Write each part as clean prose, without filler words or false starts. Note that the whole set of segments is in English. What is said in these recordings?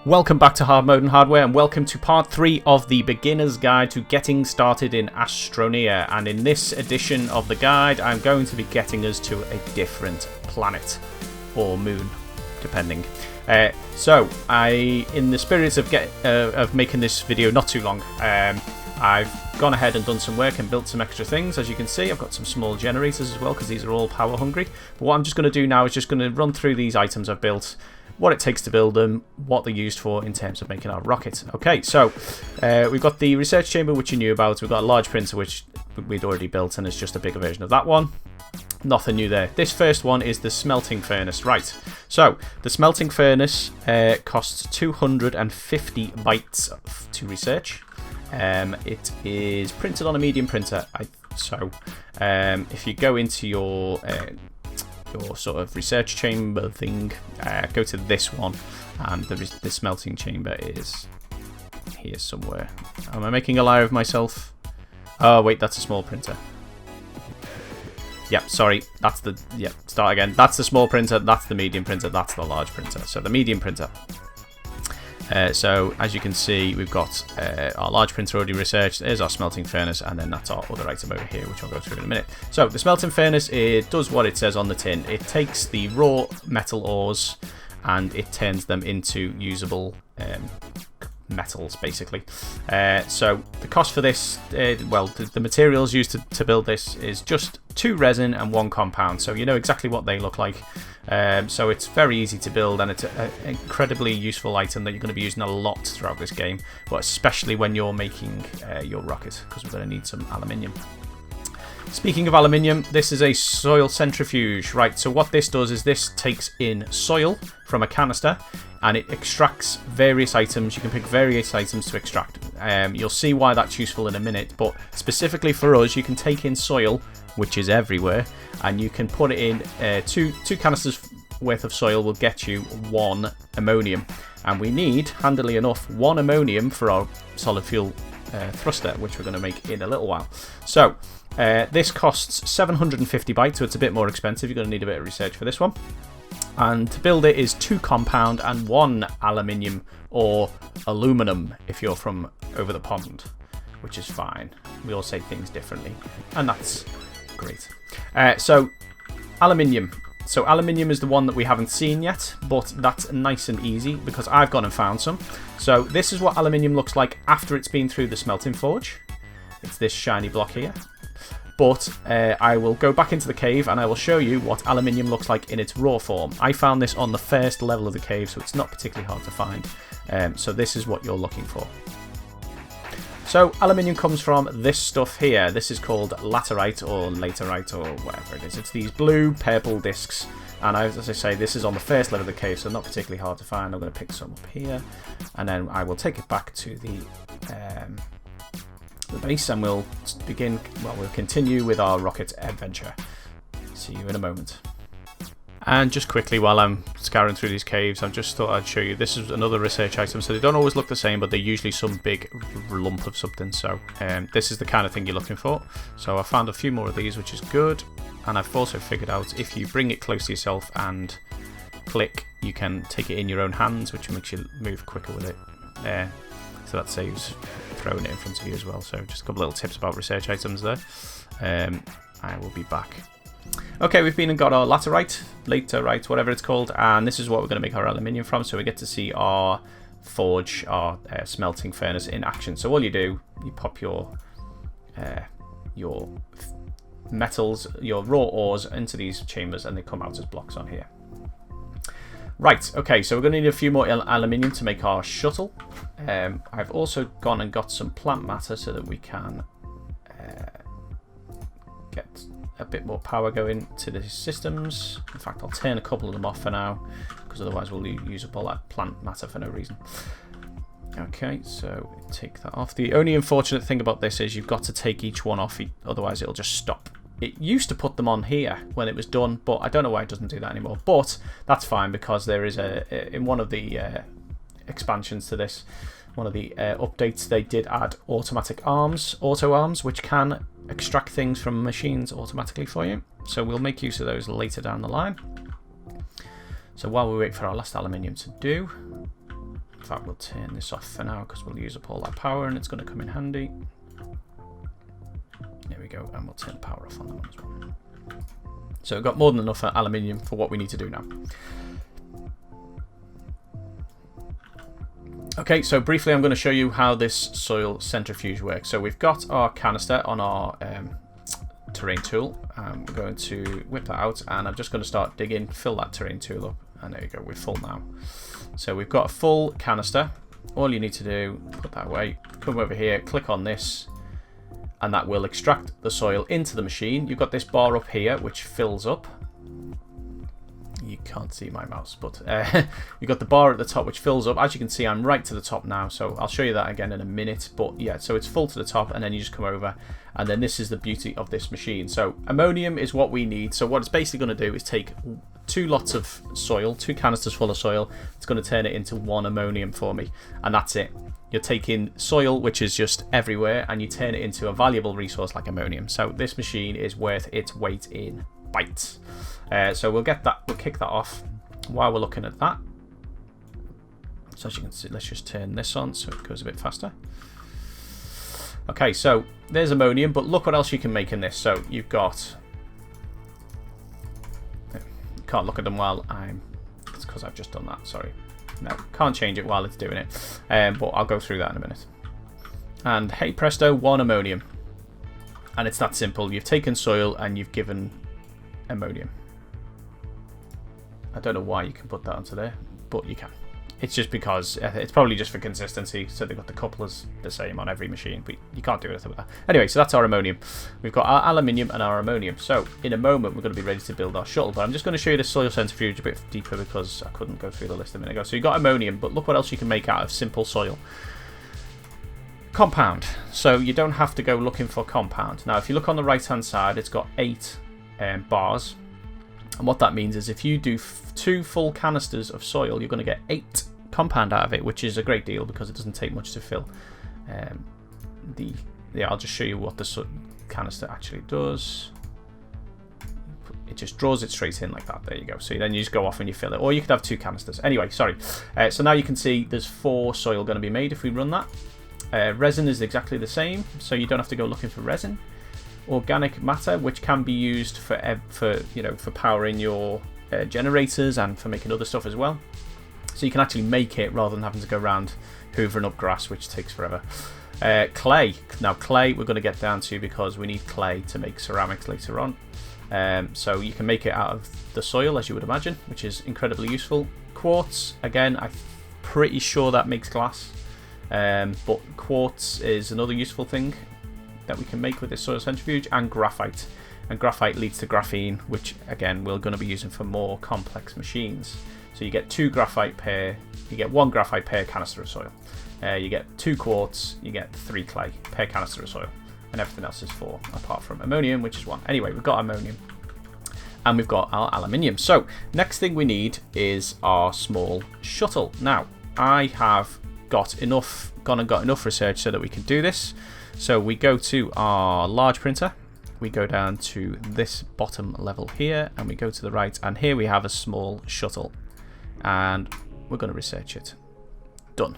Welcome back to Hard Mode and Hardware, and welcome to part 3 of the Beginner's Guide to Getting Started in Astroneer. And in this edition of the guide, I'm going to be getting us to a different planet, or moon, depending. So, in the spirit of making this video not too long, I've gone ahead and done some work and built some extra things. As you can see, I've got some small generators as well, because these are all power hungry. But what I'm just going to do now is just going to run through these items I've built, what it takes to build them, what they're used for in terms of making our rocket. Okay, so we've got the research chamber, which you knew about. We've got a large printer, which we'd already built, and it's just a bigger version of that one. Nothing new there. This first one is the smelting furnace. Right, so the smelting furnace costs 250 bytes to research. It is printed on a medium printer. If you go into your sort of research chamber thing, go to this one, and the smelting chamber is here somewhere. Am I making a lie of myself? Oh wait, that's a small printer. Yep, sorry, start again. That's the small printer, that's the medium printer, that's the large printer. So the medium printer. So as you can see, we've got our large printer already researched. There's our smelting furnace, and then that's our other item over here, which I'll go through in a minute. So the smelting furnace, it does what it says on the tin. It takes the raw metal ores and it turns them into usable metals, basically. So the cost for this, the materials used to build this is just 2 resin and 1 compound, so you know exactly what they look like. So it's very easy to build, and it's an incredibly useful item that you're going to be using a lot throughout this game, but especially when you're making your rocket, because we're going to need some aluminium. Speaking of aluminium, this is a soil centrifuge. Right, so what this does is this takes in soil from a canister and it extracts various items. You can pick various items to extract. You'll see why that's useful in a minute, but specifically for us, you can take in soil, which is everywhere, and you can put it in two canisters worth of soil will get you 1 ammonium, and we need, handily enough, 1 ammonium for our solid fuel thruster, which we're going to make in a little while. So this costs 750 bytes, so it's a bit more expensive. You're going to need a bit of research for this one. And to build it is 2 compound and 1 aluminium, or aluminum if you're from over the pond, which is fine. We all say things differently, and that's great. So aluminium. So aluminium is the one that we haven't seen yet, but that's nice and easy because I've gone and found some. So this is what aluminium looks like after it's been through the smelting forge. It's this shiny block here. But I will go back into the cave and I will show you what aluminium looks like in its raw form. I found this on the first level of the cave, so it's not particularly hard to find. So this is what you're looking for. So aluminium comes from this stuff here. This is called laterite or laterite or whatever it is. It's these blue purple discs, and as I say, this is on the first level of the cave, so not particularly hard to find. I'm going to pick some up here, and then I will take it back to the base, and we'll continue with our rocket adventure. See you in a moment. And just quickly, while I'm scouring through these caves, I just thought I'd show you. This is another research item, so they don't always look the same, but they're usually some big lump of something. So this is the kind of thing you're looking for. So I found a few more of these, which is good. And I've also figured out if you bring it close to yourself and click, you can take it in your own hands, which makes you move quicker with it. So that saves throwing it in front of you as well. So just a couple little tips about research items there. I will be back. Okay, we've been and got our laterite, whatever it's called, and this is what we're going to make our aluminium from. So we get to see our forge, our smelting furnace in action. So all you do, you pop your metals, your raw ores into these chambers, and they come out as blocks on here. Right, okay, so we're going to need a few more aluminium to make our shuttle. I've also gone and got some plant matter so that we can get a bit more power going to the systems. In fact, I'll turn a couple of them off for now, because otherwise we'll use up all that plant matter for no reason. Okay, so take that off. The only unfortunate thing about this is you've got to take each one off, otherwise it'll just stop. It used to put them on here when it was done, but I don't know why it doesn't do that anymore. But that's fine, because there is in one of the expansions to this, one of the updates, they did add automatic arms, auto arms, which can extract things from machines automatically for you. So we'll make use of those later down the line. So while we wait for our last aluminium to do, In fact, we'll turn this off for now because we'll use up all that power and it's going to come in handy. There we go, and we'll turn the power off on that one as well. So we've got more than enough aluminium for what we need to do now. Okay, so briefly I'm going to show you how this soil centrifuge works. So we've got our canister on our terrain tool. We're going to whip that out, and I'm just going to start digging, fill that terrain tool up, and there you go, we're full now. So we've got a full canister. All you need to do, put that away, come over here, click on this, and that will extract the soil into the machine. You've got this bar up here which fills up. You can't see my mouse, but you've got the bar at the top which fills up. As you can see, I'm right to the top now, so I'll show you that again in a minute. But yeah, so it's full to the top, and then you just come over, and then this is the beauty of this machine. So ammonium is what we need. So what it's basically going to do is take 2 lots of soil, 2 canisters full of soil. It's going to turn it into 1 ammonium for me, and that's it. You're taking soil, which is just everywhere, and you turn it into a valuable resource like ammonium. So this machine is worth its weight in bytes. So we'll kick that off while we're looking at that. So as you can see, let's just turn this on so it goes a bit faster. Okay, so there's ammonium, but look what else you can make in this. So you've got, can't look at them while it's because I've just done that, sorry. No, can't change it while it's doing it, but I'll go through that in a minute. And hey presto, 1 ammonium. And it's that simple. You've taken soil and you've given ammonium. I don't know why you can put that onto there, but you can. It's just because it's probably just for consistency, so they've got the couplers the same on every machine, but you can't do anything with that. Anyway, so that's our ammonium. We've got our aluminium and our ammonium. So in a moment, we're going to be ready to build our shuttle, but I'm just going to show you the soil centrifuge a bit deeper because I couldn't go through the list a minute ago. So you've got ammonium, but look what else you can make out of simple soil. Compound. So you don't have to go looking for compound. Now, if you look on the right-hand side, it's got 8 bars. And what that means is if you do 2 full canisters of soil, you're going to get 8 compound out of it, which is a great deal because it doesn't take much to fill. I'll just show you what the canister actually does. It just draws it straight in like that. There you go. So then you just go off and you fill it, or you could have 2 canisters. Anyway, sorry. So now you can see there's 4 soil going to be made if we run that. Resin is exactly the same, so you don't have to go looking for resin. Organic matter, which can be used for powering your generators and for making other stuff as well. So you can actually make it rather than having to go around hoovering up grass, which takes forever. Clay. Now clay we're going to get down to because we need clay to make ceramics later on. So you can make it out of the soil, as you would imagine, which is incredibly useful. Quartz, again, I'm pretty sure that makes glass. But quartz is another useful thing that we can make with this soil centrifuge, and graphite. And graphite leads to graphene, which again we're going to be using for more complex machines. So you get 2 graphite per, you get 1 graphite per canister of soil. You get 2 quartz, you get 3 clay per canister of soil, and everything else is 4 apart from ammonium, which is 1. Anyway, we've got ammonium and we've got our aluminium. So next thing we need is our small shuttle. Now I have got enough research so that we can do this. So we go to our large printer, we go down to this bottom level here, and we go to the right, and here we have a small shuttle, and we're going to research it. Done.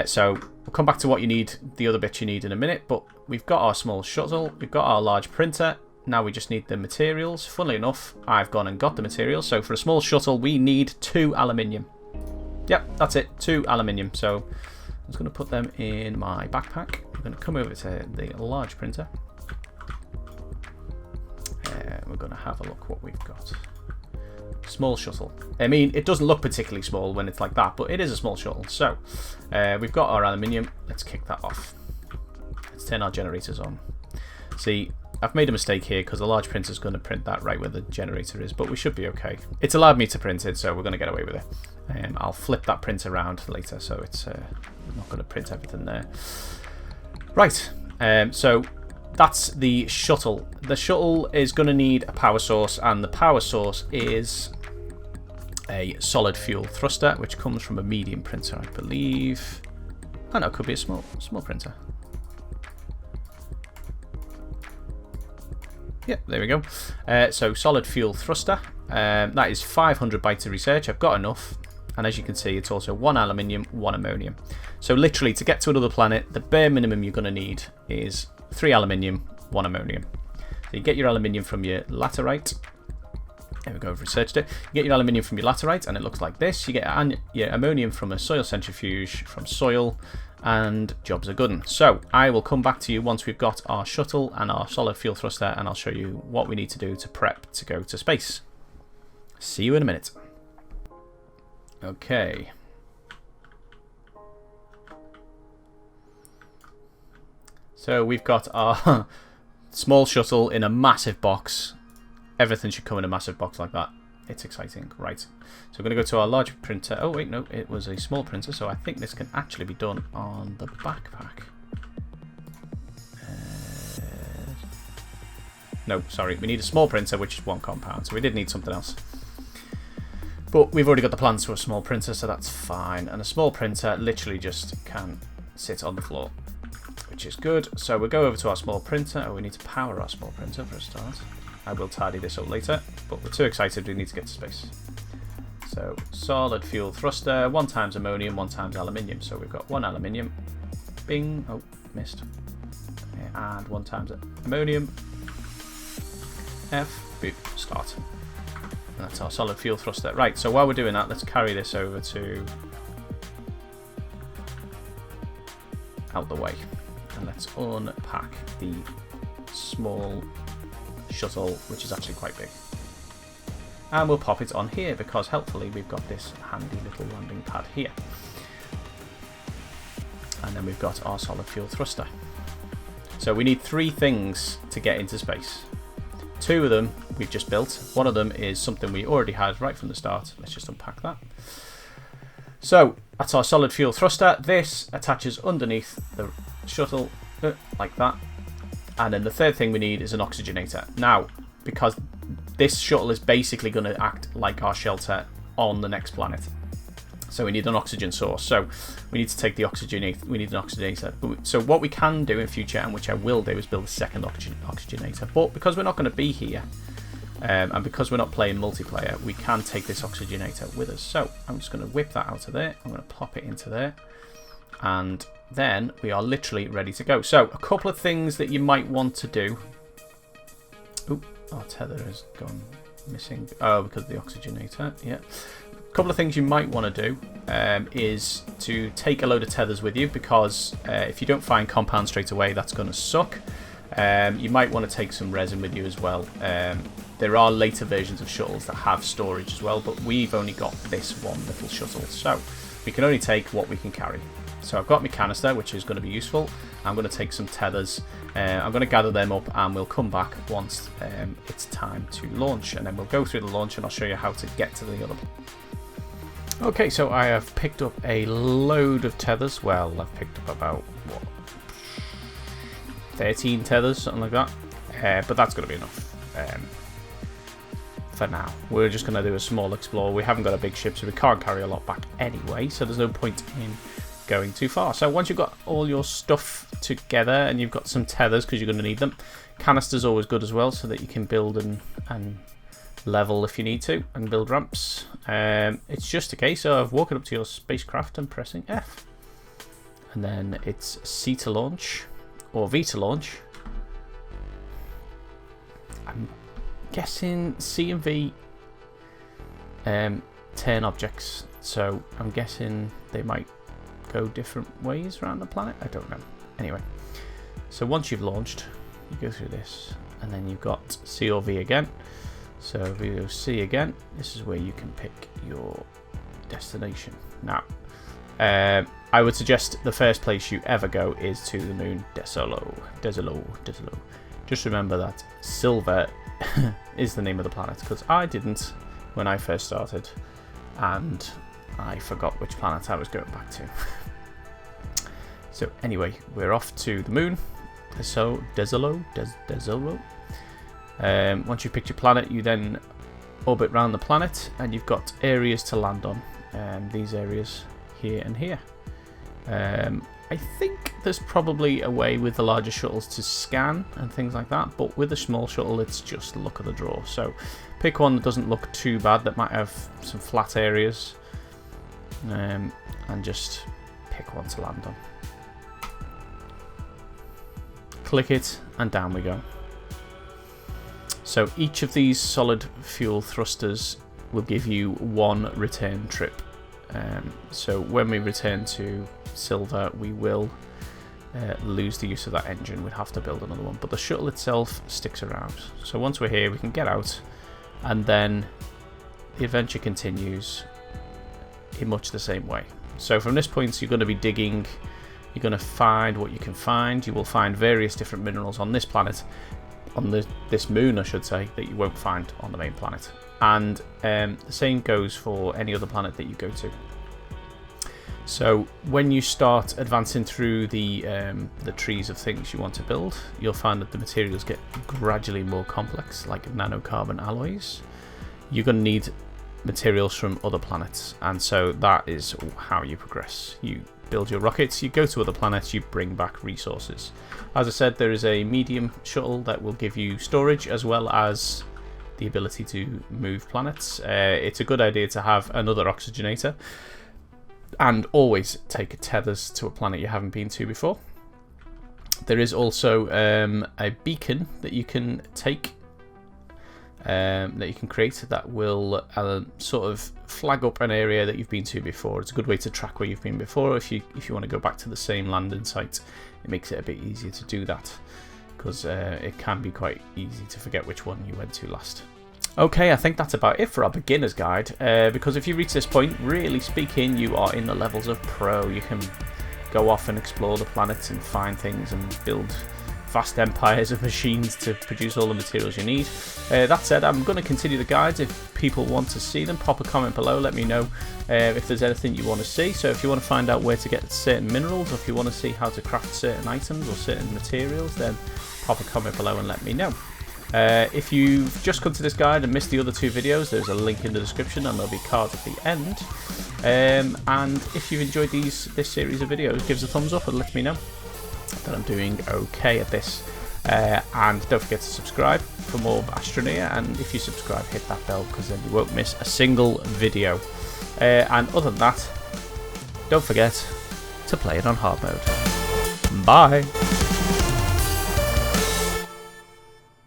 So we'll come back to what you need, the other bits you need in a minute, but we've got our small shuttle, we've got our large printer. Now we just need the materials. Funnily enough, I've gone and got the materials. So for a small shuttle, we need 2 aluminium. Yep, that's it, 2 aluminium. So I'm just going to put them in my backpack. I'm going to come over to the large printer. We're going to have a look what we've got. Small shuttle. I mean, it doesn't look particularly small when it's like that, but it is a small shuttle. So we've got our aluminium. Let's kick that off. Let's turn our generators on. See, I've made a mistake here because the large printer is going to print that right where the generator is, but we should be okay. It's allowed me to print it, so we're going to get away with it. I'll flip that print around later, so it's not going to print everything there. Right, so that's the shuttle. The shuttle is going to need a power source, and the power source is a solid fuel thruster, which comes from a medium printer, I believe. Oh no, it could be a small printer. Yep, there we go. So solid fuel thruster. That is 500 bytes of research. I've got enough. And as you can see, it's also 1 aluminium, 1 ammonium. So literally, to get to another planet, the bare minimum you're going to need is 3 aluminium, 1 ammonium. So you get your aluminium from your laterite. There we go, I've researched it. You get your aluminium from your laterite, and it looks like this. You get your ammonium from a soil centrifuge, from soil, and jobs are good. So I will come back to you once we've got our shuttle and our solid fuel thruster, and I'll show you what we need to do to prep to go to space. See you in a minute. Okay. So we've got our small shuttle in a massive box. Everything should come in a massive box like that. It's exciting. Right. So we're going to go to our large printer. Oh, wait, no. It was a small printer, so I think this can actually be done on the backpack. No, sorry. We need a small printer, which is 1 compound. So we did need something else. But we've already got the plans for a small printer, so that's fine. And a small printer literally just can sit on the floor, which is good. So we'll go over to our small printer. Oh, we need to power our small printer for a start. I will tidy this up later, but we're too excited, we need to get to space. So, solid fuel thruster, 1 times ammonium, 1 times aluminium. So we've got 1 aluminium, bing, oh, missed. And 1 times ammonium, F, boop, start. And that's our solid fuel thruster. Right, so while we're doing that, let's carry this over to out the way. And let's unpack the small shuttle, which is actually quite big, and we'll pop it on here because helpfully we've got this handy little landing pad here, and then we've got our solid fuel thruster. So we need 3 things to get into space. 2 of them we've just built. 1 of them is something we already had right from the start. Let's just unpack that. So that's our solid fuel thruster. This attaches underneath the shuttle like that. And then the 3rd thing we need is an oxygenator. Now, because this shuttle is basically going to act like our shelter on the next planet, so we need an oxygen source. So we need to take the oxygenator. We need an oxygenator. So what we can do in future, and which I will do, is build a 2nd oxygenator. But because we're not going to be here, and because we're not playing multiplayer, we can take this oxygenator with us. So I'm just going to whip that out of there. I'm going to plop it into there. And then we are literally ready to go. So a couple of things that you might want to do. Oop, our tether has gone missing. Oh, because of the oxygenator. Yeah. A couple of things you might want to do is to take a load of tethers with you, because if you don't find compound straight away, that's going to suck. You might want to take some resin with you as well. There are later versions of shuttles that have storage as well, but we've only got this one little shuttle, so we can only take what we can carry. So I've got my canister, which is going to be useful. I'm going to take some tethers. I'm going to gather them up, and we'll come back once it's time to launch. And then we'll go through the launch, and I'll show you how to get to the other. Okay, so I have picked up a load of tethers. Well, I've picked up about, what, 13 tethers, something like that. But that's going to be enough for now. We're just going to do a small explore. We haven't got a big ship, so we can't carry a lot back anyway. So there's no point in going too far. So once you've got all your stuff together and you've got some tethers, because you're going to need them, canister's always good as well, so that you can build and level if you need to, and build ramps. It's just a case of walking up to your spacecraft and pressing F, and then it's C to launch or V to launch. I'm guessing C and V turn objects, so I'm guessing they might go different ways around the planet. I don't know. Anyway, so once you've launched, you go through this, and then you've got C or V again. So if you go C again, this is where you can pick your destination. Now, I would suggest the first place you ever go is to the moon, Desolo. Just remember that silver is the name of the planet, because I didn't when I first started, and I forgot which planet I was going back to. So anyway, we're off to the moon, Desolo. Once you've picked your planet, you then orbit around the planet, and you've got areas to land on. These areas here and here. I think there's probably a way with the larger shuttles to scan and things like that, but with a small shuttle, it's just luck of the draw. So pick one that doesn't look too bad, that might have some flat areas. and just pick one to land on. Click it, and down we go. So each of these solid fuel thrusters will give you one return trip. So when we return to Silver, we will lose the use of that engine. We'd have to build another one, but the shuttle itself sticks around. So once we're here, we can get out, and then the adventure continues in much the same way. So from this point, you're going to be digging. You're going to find what you can find. You will find various different minerals on this planet, on this moon I should say, that you won't find on the main planet. And the same goes for any other planet that you go to. So when you start advancing through the trees of things you want to build, you'll find that the materials get gradually more complex, like nanocarbon alloys. You're going to need materials from other planets, and so that is how you progress. You build your rockets, you go to other planets, you bring back resources. As I said, there is a medium shuttle that will give you storage as well as the ability to move planets. It's a good idea to have another oxygenator, and always take tethers to a planet you haven't been to before. There is also a beacon that you can take, that you can create, that will sort of flag up an area that you've been to before. It's a good way to track where you've been before. If you want to go back to the same landing site, it makes it a bit easier to do that, because it can be quite easy to forget which one you went to last. Okay, I think that's about it for our beginner's guide, because if you reach this point, really speaking, you are in the levels of pro. You can go off and explore the planets and find things and build vast empires of machines to produce all the materials you need. That said, I'm going to continue the guides. If people want to see them, pop a comment below, let me know if there's anything you want to see. So if you want to find out where to get certain minerals, or if you want to see how to craft certain items or certain materials, then pop a comment below and let me know. If you've just come to this guide and missed the other two videos, there's a link in the description and there'll be cards at the end. And if you've enjoyed this series of videos, give us a thumbs up and let me know that I'm doing okay at this. And don't forget to subscribe for more of Astroneer, and if you subscribe, hit that bell, because then you won't miss a single video. And other than that, don't forget to play it on hard mode. Bye!